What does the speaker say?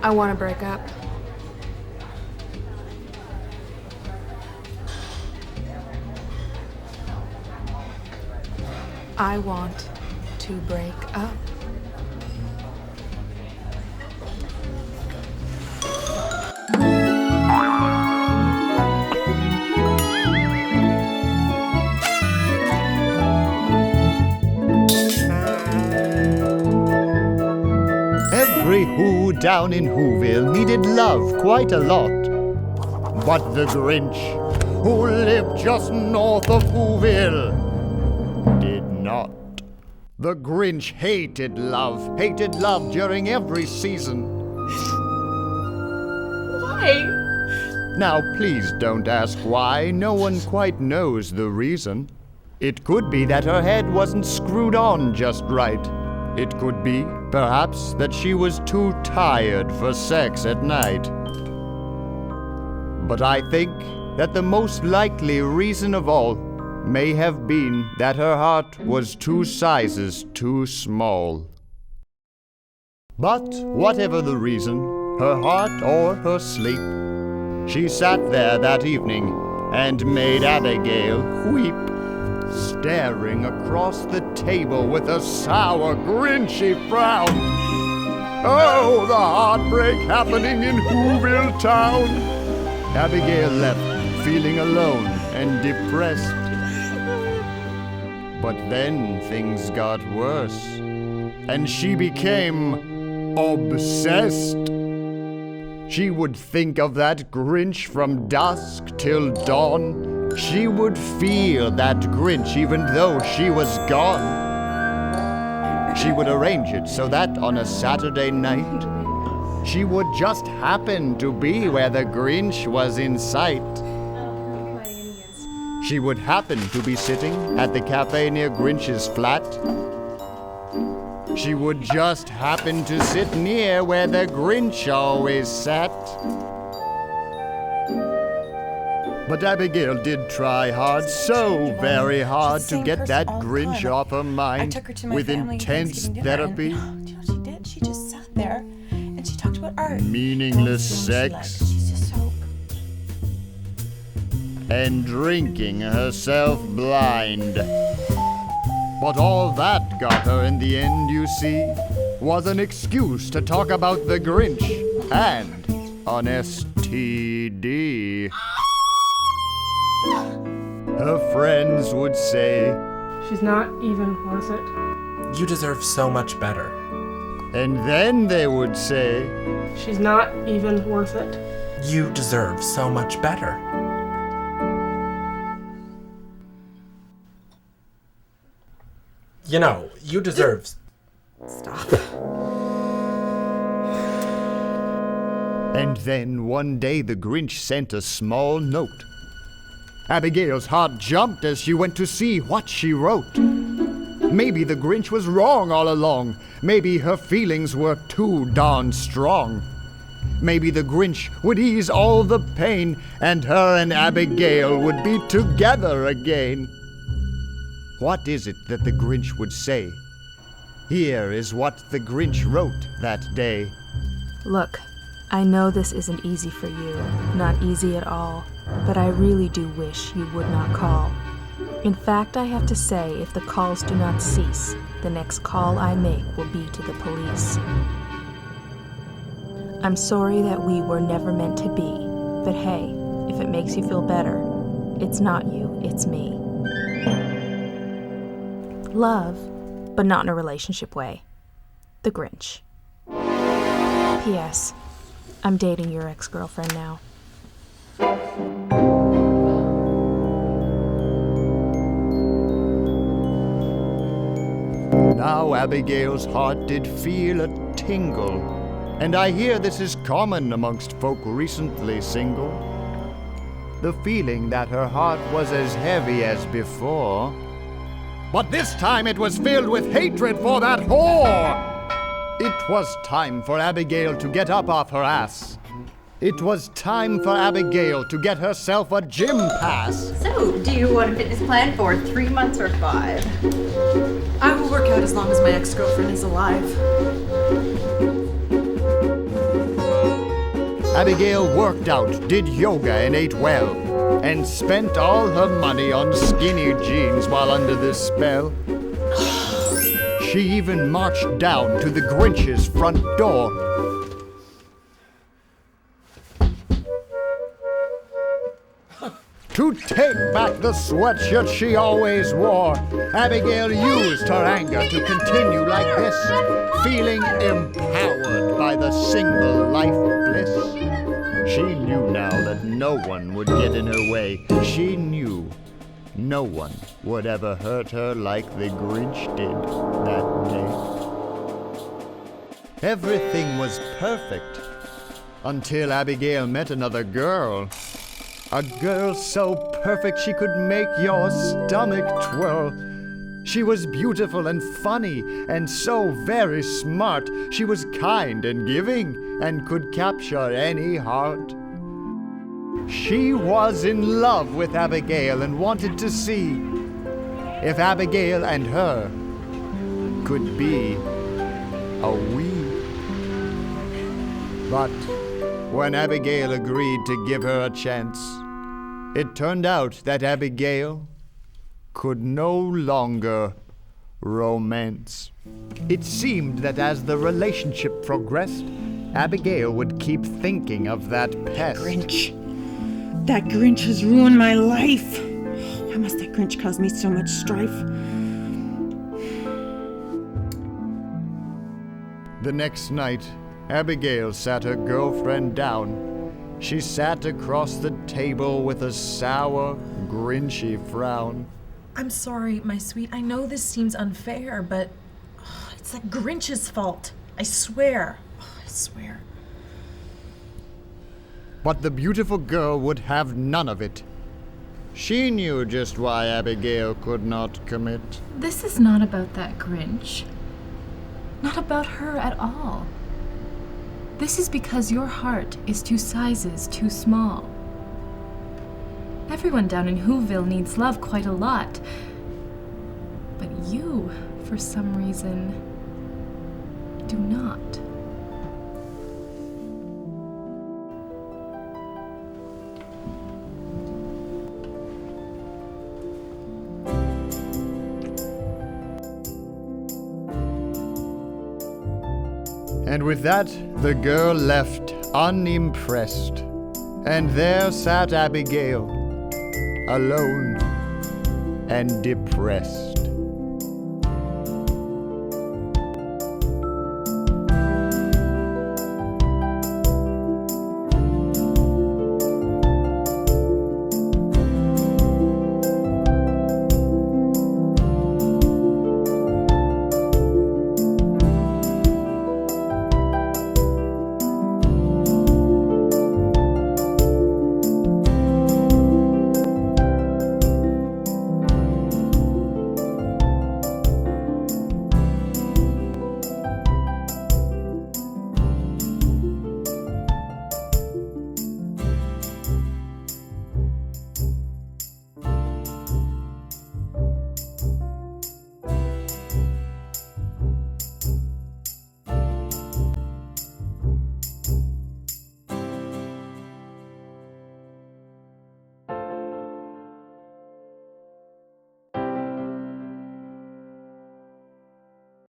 I want to break up. I want to break up. Every Who down in Whoville needed love quite a lot. But the Grinch, who lived just north of Whoville, did not. The Grinch hated love during every season. Why? Now please don't ask why, no one quite knows the reason. It could be that her head wasn't screwed on just right. It could be, perhaps, that she was too tired for sex at night. But I think that the most likely reason of all may have been that her heart was 2 sizes too small. But whatever the reason, her heart or her sleep, she sat there that evening and made Abigail weep, staring across the table with a sour, grinchy frown. Oh, the heartbreak happening in Whoville town! Abigail left, feeling alone and depressed. But then things got worse, and she became obsessed. She would think of that Grinch from dusk till dawn. She would feel that Grinch even though she was gone. She would arrange it so that on a Saturday night, she would just happen to be where the Grinch was in sight. She would happen to be sitting at the cafe near Grinch's flat. She would just happen to sit near where the Grinch always sat. But Abigail did try hard, so very hard, to get that Grinch off her mind with intense therapy, She did. She just sat there and she talked about art. meaningless sex, She's just so... and drinking herself blind. But all that got her in the end, you see, was an excuse to talk about the Grinch and an STD. Her friends would say, She's not even worth it. You deserve so much better. and then they would say, She's not even worth it. You deserve so much better. You know, you deserve... Stop. And then one day the Grinch sent a small note. Abigail's heart jumped as she went to see what she wrote. Maybe the Grinch was wrong all along. Maybe her feelings were too darn strong. Maybe the Grinch would ease all the pain, and her and Abigail would be together again. What is it that the Grinch would say? Here is what the Grinch wrote that day. Look, I know this isn't easy for you, not easy at all, but I really do wish you would not call. In fact, I have to say, if the calls do not cease, the next call I make will be to the police. I'm sorry that we were never meant to be, but hey, if it makes you feel better, it's not you, it's me. Love, but not in a relationship way. The Grinch. P.S. I'm dating your ex-girlfriend now. Now Abigail's heart did feel a tingle, and I hear this is common amongst folk recently single. The feeling that her heart was as heavy as before, but this time it was filled with hatred for that whore. It was time for Abigail to get up off her ass. It was time for Abigail to get herself a gym pass. So, do you want a fitness plan for 3 months or 5? I will work out as long as my ex-girlfriend is alive. Abigail worked out, did yoga, and ate well, and spent all her money on skinny jeans while under this spell. She even marched down to the Grinch's front door. To take back the sweatshirt she always wore, Abigail used her anger to continue like this, feeling empowered by the single life bliss. She knew now that no one would get in her way. She knew no one would ever hurt her like the Grinch did that day. Everything was perfect until Abigail met another girl. A girl so perfect she could make your stomach twirl. She was beautiful and funny and so very smart. She was kind and giving and could capture any heart. She was in love with Abigail and wanted to see if Abigail and her could be a we. But when Abigail agreed to give her a chance, it turned out that Abigail could no longer romance. It seemed that as the relationship progressed, Abigail would keep thinking of that pest. Grinch. That Grinch has ruined my life. Why must that Grinch cause me so much strife? The next night, Abigail sat her girlfriend down. She sat across the table with a sour, Grinchy frown. I'm sorry, my sweet. I know this seems unfair, but it's that Grinch's fault. I swear. I swear. But the beautiful girl would have none of it. She knew just why Abigail could not commit. This is not about that Grinch. Not about her at all. This is because your heart is 2 sizes too small. Everyone down in Whoville needs love quite a lot. But you, for some reason, do not. And with that, the girl left unimpressed. And there sat Abigail, alone and depressed.